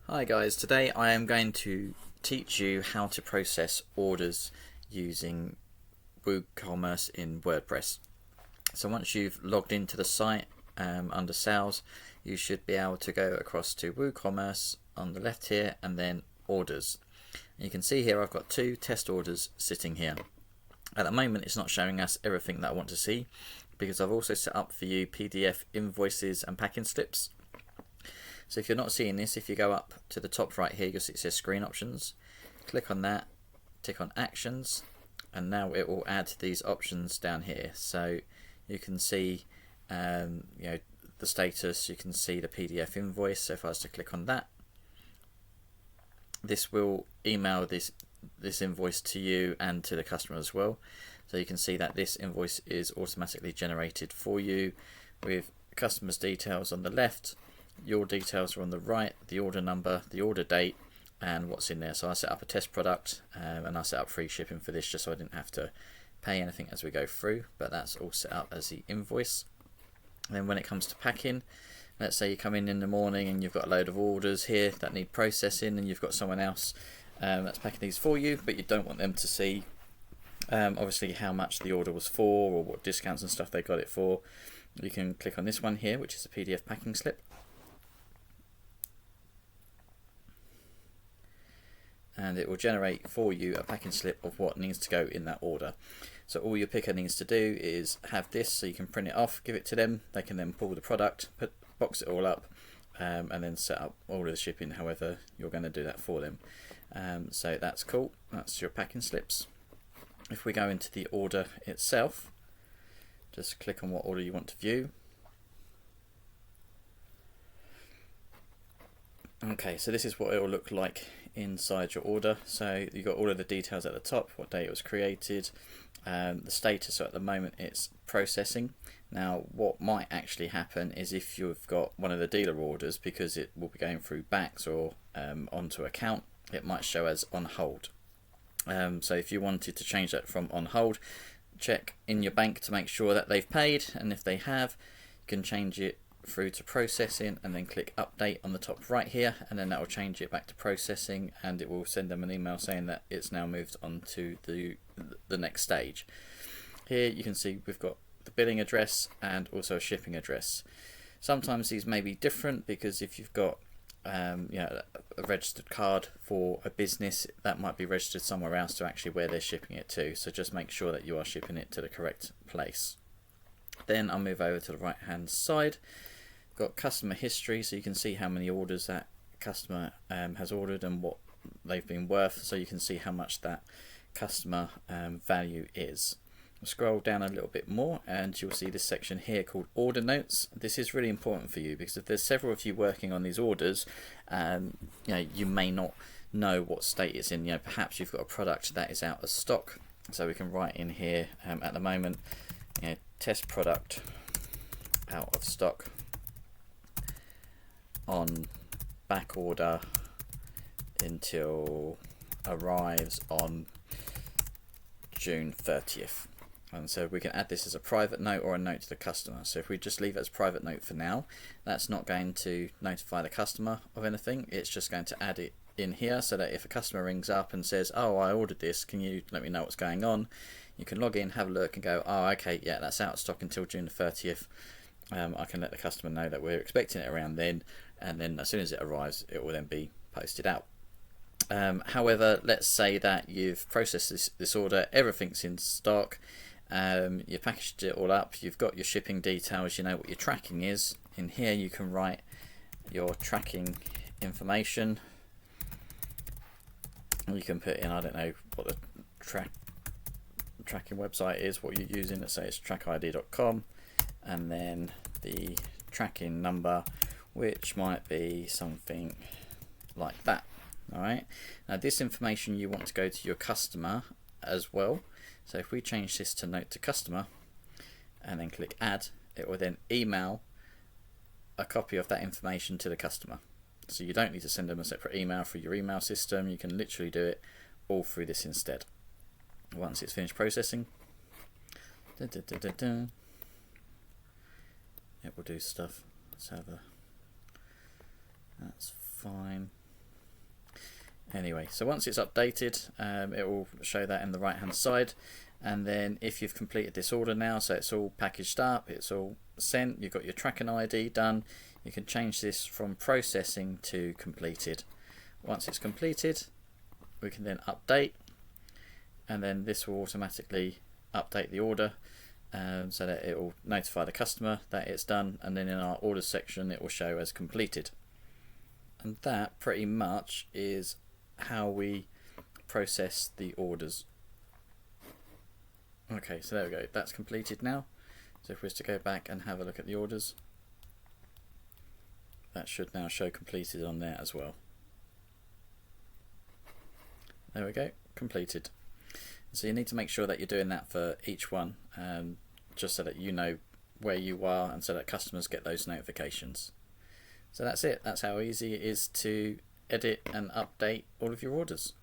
Hi guys, today I am going to teach you how to process orders using WooCommerce in WordPress. So once you've logged into the site under sales, you should be able to go across to WooCommerce on the left here and then orders. And you can see here I've got two test orders sitting here. At the moment it's not showing us everything that I want to see because I've also set up for you PDF invoices and packing slips. So if you're not seeing this, if you go up to the top right here, you'll see it says screen options. Click on that, tick on actions, and now it will add these options down here. So you can see the status, you can see the PDF invoice. So if I was to click on that, this will email this invoice to you and to the customer as well. So you can see that this invoice is automatically generated for you with customer's details on the left. Your details are on the right, the order number, the order date, and what's in there. So I set up a test product and I set up free shipping for this just so I didn't have to pay anything as we go through, but that's all set up as the invoice. And then when it comes to packing, let's say you come in the morning and you've got a load of orders here that need processing, and you've got someone else that's packing these for you, but you don't want them to see obviously how much the order was for or what discounts and stuff they got it for. You can click on this one here, which is a PDF packing slip. And it will generate for you a packing slip of what needs to go in that order. So all your picker needs to do is have this, so you can print it off, give it to them, they can then pull the product, box it all up, and then set up all of the shipping however you're going to do that for them. So that's cool, that's your packing slips. If we go into the order itself, just click on what order you want to view. Okay, so this is what it will look like inside your order. So you've got all of the details at the top, what day it was created, the status. So at the moment it's processing. Now what might actually happen is if you've got one of the dealer orders, because it will be going through backs or onto account, it might show as on hold. So if you wanted to change that from on hold, check in your bank to make sure that they've paid, and if they have, you can change it through to processing and then click update on the top right here, and then that will change it back to processing, and it will send them an email saying that it's now moved on to the next stage. Here you can see we've got the billing address and also a shipping address. Sometimes these may be different because if you've got a registered card for a business, that might be registered somewhere else to actually where they're shipping it to, so just make sure that you are shipping it to the correct place. Then I'll move over to the right hand side. Got customer history, so you can see how many orders that customer has ordered and what they've been worth, so you can see how much that customer value is. I'll scroll down a little bit more and you'll see this section here called order notes. This is really important for you because if there's several of you working on these orders, you may not know what state it's in. Perhaps you've got a product that is out of stock, so we can write in here at the moment, test product out of stock on back order until arrives on June 30th. And so we can add this as a private note or a note to the customer. So if we just leave it as private note for now, that's not going to notify the customer of anything. It's just going to add it in here so that if a customer rings up and says, oh, I ordered this, can you let me know what's going on? You can log in, have a look and go, oh, okay, yeah, that's out of stock until June the 30th. I can let the customer know that we're expecting it around then, and then as soon as it arrives, it will then be posted out. However, let's say that you've processed this order, everything's in stock, you've packaged it all up, you've got your shipping details, you know what your tracking is. In here you can write your tracking information. You can put in, I don't know what the tracking website is, what you're using. Let's say it's trackid.com, and then the tracking number, which might be something like that. Alright, now this information you want to go to your customer as well. So if we change this to note to customer and then click add, it will then email a copy of that information to the customer. So you don't need to send them a separate email through your email system. You can literally do it all through this instead. Once it's finished processing, it will do stuff. Let's have a, that's fine. Anyway, so once it's updated, it will show that in the right hand side. And then if you've completed this order now, so it's all packaged up, it's all sent, you've got your tracking ID done, you can change this from processing to completed. Once it's completed, we can then update, and then this will automatically update the order so that it will notify the customer that it's done, and then in our orders section it will show as completed. And that pretty much is how we process the orders. Okay, so there we go, that's completed now. So if we was to go back and have a look at the orders, that should now show completed on there as well. There we go, completed. So you need to make sure that you're doing that for each one, just so that you know where you are and so that customers get those notifications. So that's it, that's how easy it is to edit and update all of your orders.